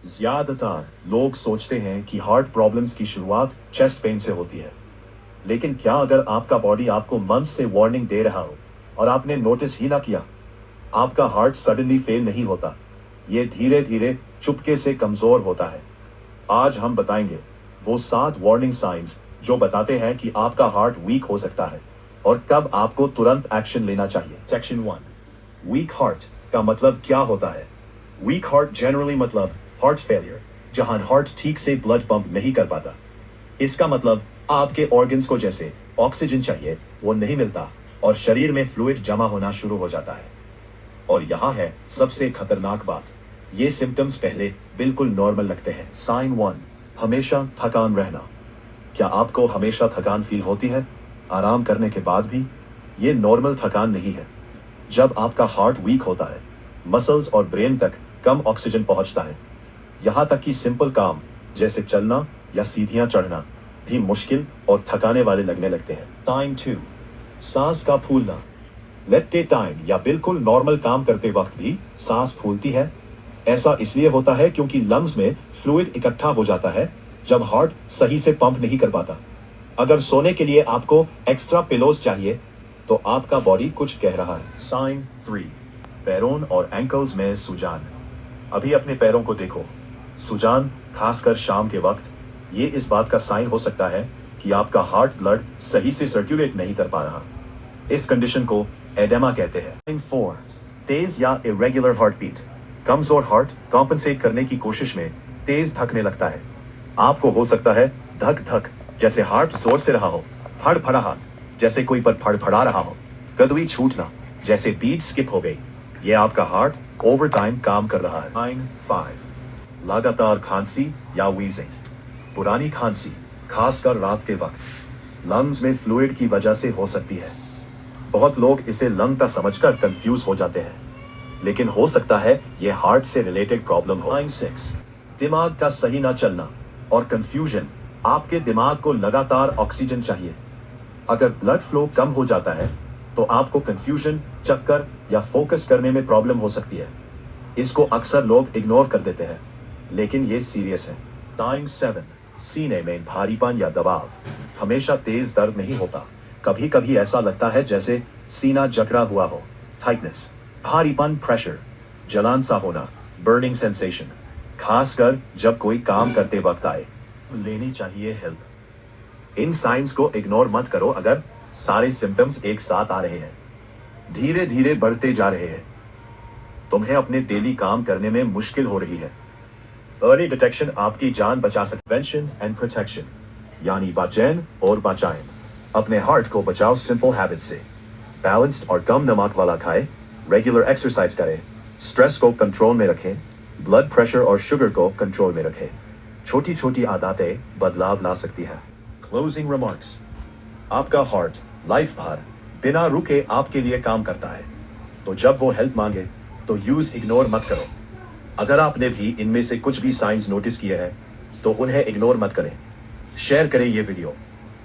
ज्यादातर लोग सोचते हैं कि हार्ट प्रॉब्लम्स की शुरुआत चेस्ट पेन से होती है, लेकिन क्या अगर आपका बॉडी आपको मंथ से वार्निंग दे रहा हो और आपने नोटिस ही ना किया? आपका हार्ट सडनली फेल नहीं होता, ये धीरे धीरे चुपके से कमजोर होता है। आज हम बताएंगे वो 7 वार्निंग साइंस जो बताते हैं कि आपका हार्ट वीक हो सकता है और कब आपको तुरंत एक्शन लेना चाहिए। सेक्शन 1, वीक हार्ट का मतलब क्या होता है? वीक हार्ट जनरली मतलब हार्ट फेलियर, जहां हार्ट ठीक से ब्लड पंप नहीं कर पाता। इसका मतलब आपके ऑर्गन्स को जैसे ऑक्सीजन चाहिए वो नहीं मिलता और शरीर में फ्लूइड जमा होना शुरू हो जाता है। और यहाँ है सबसे खतरनाक बात, ये सिम्टम्स पहले बिल्कुल नॉर्मल लगते हैं। साइन 1, हमेशा थकान रहना। क्या आपको हमेशा थकान फील होती है आराम करने के बाद भी? ये नॉर्मल थकान नहीं है। जब आपका हार्ट वीक होता है, मसल्स और ब्रेन तक कम ऑक्सीजन पहुंचता है, यहाँ तक कि सिंपल काम जैसे चलना या सीढ़ियां चढ़ना भी मुश्किल और थकाने वाले लगने लगते हैं। साइन 2, सांस का फूलना। लेते टाइम या बिल्कुल नॉर्मल काम करते वक्त भी सांस फूलती है। ऐसा इसलिए होता है क्योंकि लंग्स में फ्लूइड इकट्ठा हो जाता है जब हार्ट सही से पंप नहीं कर पाता। अगर सोने के लिए आपको एक्स्ट्रा पिलोज चाहिए तो आपका बॉडी कुछ कह रहा है। साइन 3, पैरों और एंकल्स में सूजन। अभी अपने पैरों को देखो, सूजन खासकर शाम के वक्त, ये इस बात का साइन हो सकता है कि आपका हार्ट ब्लड सही से सर्कुलेट नहीं कर पा रहा। इस कंडीशन को एडेमा कहते हैं। साइन 4, तेज या इरेगुलर हार्ट बीट। कमजोर हार्ट कॉम्पनसेट करने की कोशिश में तेज धकने लगता है। आपको हो सकता है धक धक जैसे हार्ट जोर से रहा हो, फड़फड़ाहट जैसे कोई पर फड़फड़ा रहा हो, कदवी छूटना जैसे बीट स्किप हो गई। ये आपका हार्ट ओवर टाइम काम कर रहा है। साइन 5, लगातार खांसी या वीजिंग। पुरानी खांसी खासकर रात के वक्त लंग्स में फ्लूइड की वजह से हो सकती है। बहुत लोग इसे लंग का समझकर कंफ्यूज हो जाते हैं, लेकिन हो सकता है ये हार्ट से रिलेटेड प्रॉब्लम हो। साइन 6, दिमाग का सही ना चलना और कंफ्यूजन। आपके दिमाग को लगातार ऑक्सीजन चाहिए। अगर ब्लड फ्लो कम हो जाता है तो आपको कंफ्यूजन, चक्कर या फोकस करने में प्रॉब्लम हो सकती है। इसको अक्सर लोग इग्नोर कर देते हैं, लेकिन ये सीरियस है। साइन 7, सीने में भारीपन या दबाव। हमेशा तेज दर्द नहीं होता, कभी कभी ऐसा लगता है जैसे सीना जकड़ा हुआ हो। टाइटनेस, भारीपन, प्रेशर, जलन सा होना, बर्निंग सेंसेशन, खासकर जब कोई काम करते वक्त आए। लेनी चाहिए हेल्प। इन साइंस को इग्नोर मत करो। अगर सारे सिम्टम्स एक साथ आ रहे हैं, धीरे धीरे बढ़ते जा रहे हैं, तुम्हें अपने डेली काम करने में मुश्किल हो रही है, अर्ली डिटेक्शन आपकी जान बचा सकती। प्रिवेंशन एंड प्रोटेक्शन यानी बचाएं और बचाएं। अपने हार्ट को बचाओ सिंपल हैबिट से। बैलेंस्ड और कम नमक वाला खाएं, रेगुलर एक्सरसाइज करें, स्ट्रेस को कंट्रोल में रखें, ब्लड प्रेशर और शुगर को कंट्रोल में रखें। छोटी छोटी आदतें बदलाव ला सकती है। क्लोजिंग रिमार्क्स, आपका हार्ट लाइफ भर बिना रुके आपके लिए काम करता है, तो जब वो हेल्प मांगे तो यूज इग्नोर मत करो। अगर आपने भी इनमें से कुछ भी साइंस नोटिस किए हैं तो उन्हें इग्नोर मत करें। शेयर करें ये वीडियो,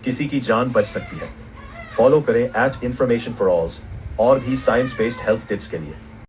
किसी की जान बच सकती है। फॉलो करें @information4alls और भी साइंस बेस्ड हेल्थ टिप्स के लिए।